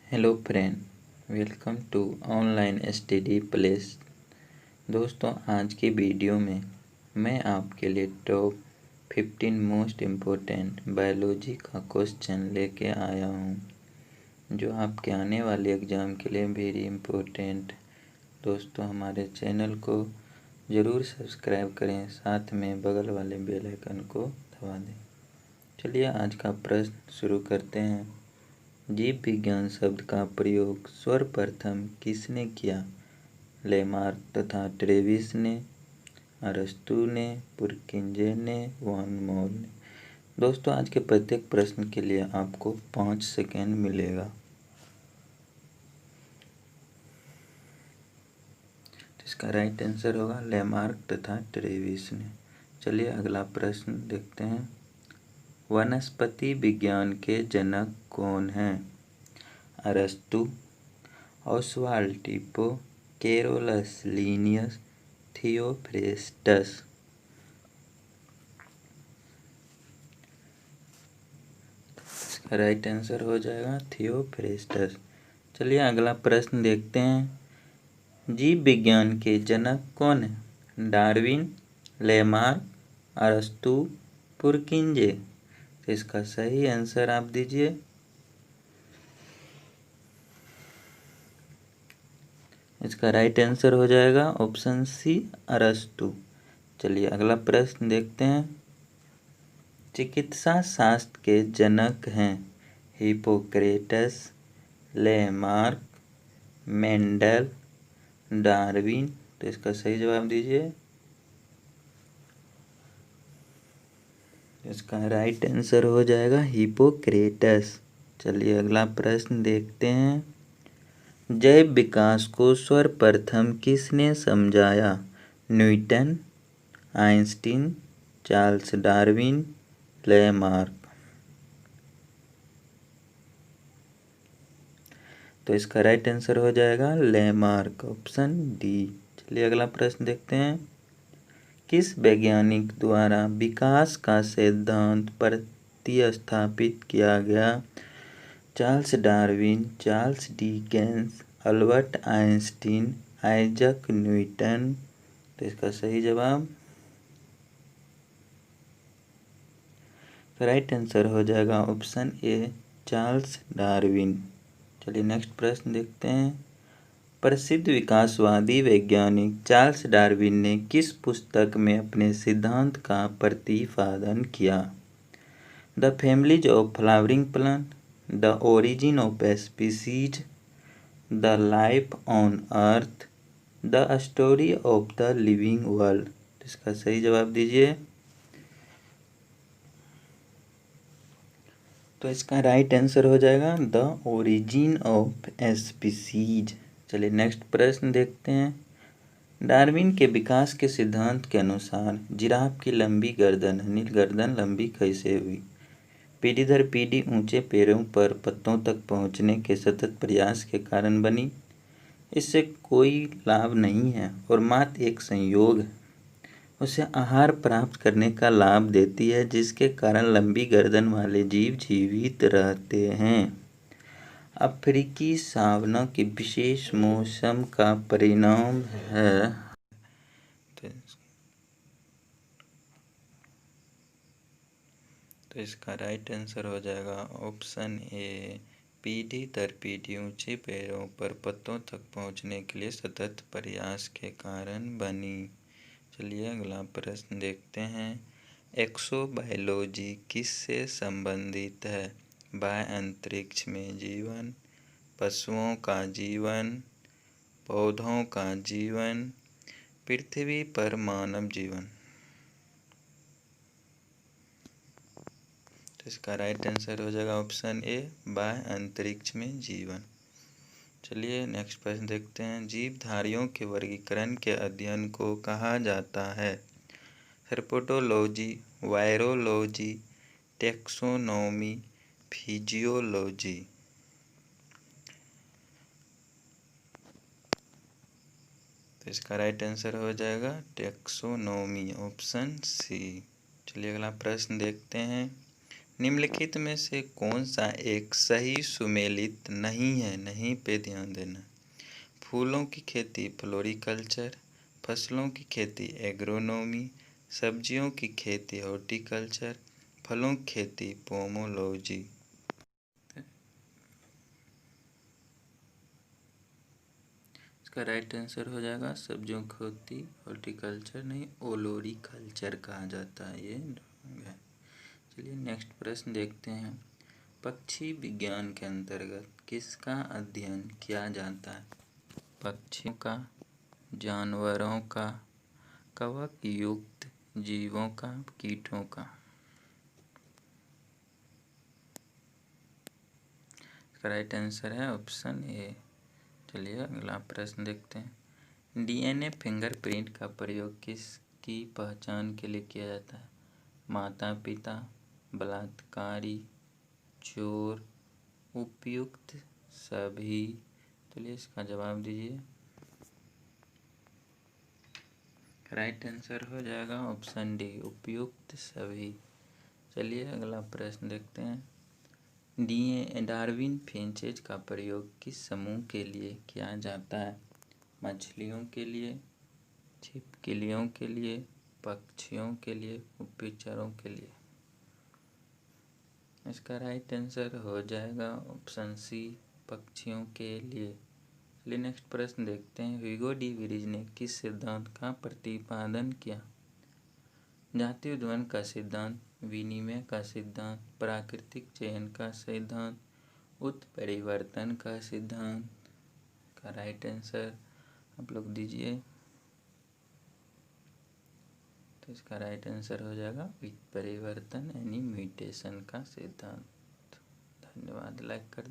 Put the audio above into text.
Hello friend, welcome to online study place. दोस्तों, आज की वीडियो में मैं आपके लिए टॉप 15 मोस्ट इम्पोर्टेंट बायोलॉजी का क्वेश्चन लेके आया हूँ, जो आपके आने वाले एग्ज़ाम के लिए वेरी इम्पोर्टेंट। दोस्तों, हमारे चैनल को ज़रूर सब्सक्राइब करें, साथ में बगल वाले बेल आइकन को दबा दें। चलिए आज का प्रश्न शुरू करते हैं। जीव विज्ञान शब्द का प्रयोग सर्वप्रथम किसने किया? लेमार्क तथा ट्रेविस ने, अरस्तु ने, पुरकिंजे ने, वॉन मोर ने। दोस्तों, आज के प्रत्येक प्रश्न के लिए आपको 5 सेकेंड मिलेगा। इसका राइट आंसर होगा लेमार्क तथा ट्रेविस ने। चलिए अगला प्रश्न देखते हैं। वनस्पति विज्ञान के जनक कौन हैं? अरस्तु, ऑसवाल्ड टिपो, कैरोलस लीनियस, थियोफ्रेस्टस। इसका राइट आंसर हो जाएगा थियोफ्रेस्टस। चलिए अगला प्रश्न देखते हैं। जीव विज्ञान के जनक कौन है? डार्विन, लेमार्क, अरस्तु, पुरकिंजे। तो इसका सही आंसर आप दीजिए। इसका राइट आंसर हो जाएगा ऑप्शन सी, अरस्तु। चलिए अगला प्रश्न देखते हैं। चिकित्सा शास्त्र के जनक हैं हिप्पोक्रेटस, लेमार्क, मेंडल, डार्विन। तो इसका सही जवाब दीजिए। इसका राइट आंसर हो जाएगा हिप्पोक्रेटस। चलिए अगला प्रश्न देखते हैं। जैव विकास को सर्वप्रथम किसने समझाया? Newton, Einstein, Charles Darwin, Lamarck. तो इसका राइट आंसर हो जाएगा लेमार्क, ऑप्शन डी। चलिए अगला प्रश्न देखते हैं। किस वैज्ञानिक द्वारा विकास का सिद्धांत प्रतिस्थापित किया गया? Charles Darwin, Charles Dickens, Albert Einstein, Isaac Newton. तो इसका सही जवाब राइट आंसर हो जाएगा ऑप्शन ए, चार्ल्स डार्विन। चलिए नेक्स्ट प्रश्न देखते हैं। प्रसिद्ध विकासवादी वैज्ञानिक चार्ल्स डार्विन ने किस पुस्तक में अपने सिद्धांत का प्रतिपादन किया? The families of flowering plant, the origin of species, the life on earth, the story of the living world. इसका सही जवाब दीजिए। तो इसका राइट आंसर हो जाएगा द ओरिजिन ऑफ स्पीसीज। चलिए नेक्स्ट प्रश्न देखते हैं। डार्विन के विकास के सिद्धांत के अनुसार जिराफ की लंबी गर्दन नील गर्दन लंबी कैसे हुई? पीढ़ी दर पीढ़ी ऊंचे पेड़ों पर पत्तों तक पहुंचने के सतत प्रयास के कारण बनी। इससे कोई लाभ नहीं है और मात्र एक संयोग है। उसे आहार प्राप्त करने का लाभ देती है, जिसके कारण लंबी गर्दन वाले जीव जीवित रहते हैं। अफ्रीकी सांवला के विशेष मौसम का परिणाम है। तो इसका राइट आंसर हो जाएगा ऑप्शन ए, पीढ़ी दर पीढ़ी ऊंचे पेड़ों पर पत्तों तक पहुंचने के लिए सतत प्रयास के कारण बनी। चलिए अगला प्रश्न देखते हैं। एक्सोबायोलॉजी किससे संबंधित है? बाह्य अंतरिक्ष में जीवन, पशुओं का जीवन, पौधों का जीवन, पृथ्वी पर मानव जीवन। तो इसका राइट आंसर हो जाएगा ऑप्शन ए, बाह्य अंतरिक्ष में जीवन। चलिए नेक्स्ट प्रश्न देखते हैं। जीवधारियों के वर्गीकरण के अध्ययन को कहा जाता है? हेर्पेटोलॉजी, वायरोलॉजी, टैक्सोनॉमी, फिजियोलॉजी। तो इसका राइट आंसर हो जाएगा टैक्सोनॉमी, ऑप्शन सी। चलिए अगला प्रश्न देखते हैं। निम्नलिखित में से कौन सा एक सही सुमेलित नहीं है? नहीं पे ध्यान देना। फूलों की खेती फ्लोरिकल्चर, फसलों की खेती एग्रोनॉमी, सब्जियों की खेती हॉर्टिकल्चर, फलों की खेती पोमोलॉजी। इसका राइट आंसर हो जाएगा सब्जियों की खेती हॉर्टिकल्चर नहीं, ओलोरीकल्चर कहा जाता है। ये है। चलिए नेक्स्ट प्रश्न देखते हैं। पक्षी विज्ञान के अंतर्गत किसका अध्ययन किया जाता है? पक्षियों का, जानवरों का, कवक युक्त जीवों का, कीटों का। इसका राइट आंसर है ऑप्शन ए। चलिए अगला प्रश्न देखते हैं। डीएनए फिंगरप्रिंट का प्रयोग किसकी पहचान के लिए किया जाता है? माता पिता, बलात्कारी, चोर, उपयुक्त, सभी। चलिए इसका जवाब दीजिए। राइट आंसर हो जाएगा ऑप्शन डी, उपयुक्त सभी। चलिए अगला प्रश्न देखते हैं। डार्विन फिंचेज का प्रयोग किस समूह के लिए किया जाता है? मछलियों के लिए, छिपकलियों के लिए, पक्षियों के लिए, उभयचरों के लिए। इसका राइट आंसर हो जाएगा ऑप्शन सी, पक्षियों के लिए। चलिए नेक्स्ट प्रश्न देखते हैं। ह्यूगो डी विरीज ने किस सिद्धांत का प्रतिपादन किया? जाति उद्वहन का सिद्धांत, विनिमय का सिद्धांत, प्राकृतिक चयन का सिद्धांत, उत्परिवर्तन का सिद्धांत। का राइट आंसर आप लोग दीजिए। तो इसका राइट आंसर हो जाएगा उत्परिवर्तन यानी म्यूटेशन का सिद्धांत। धन्यवाद। लाइक कर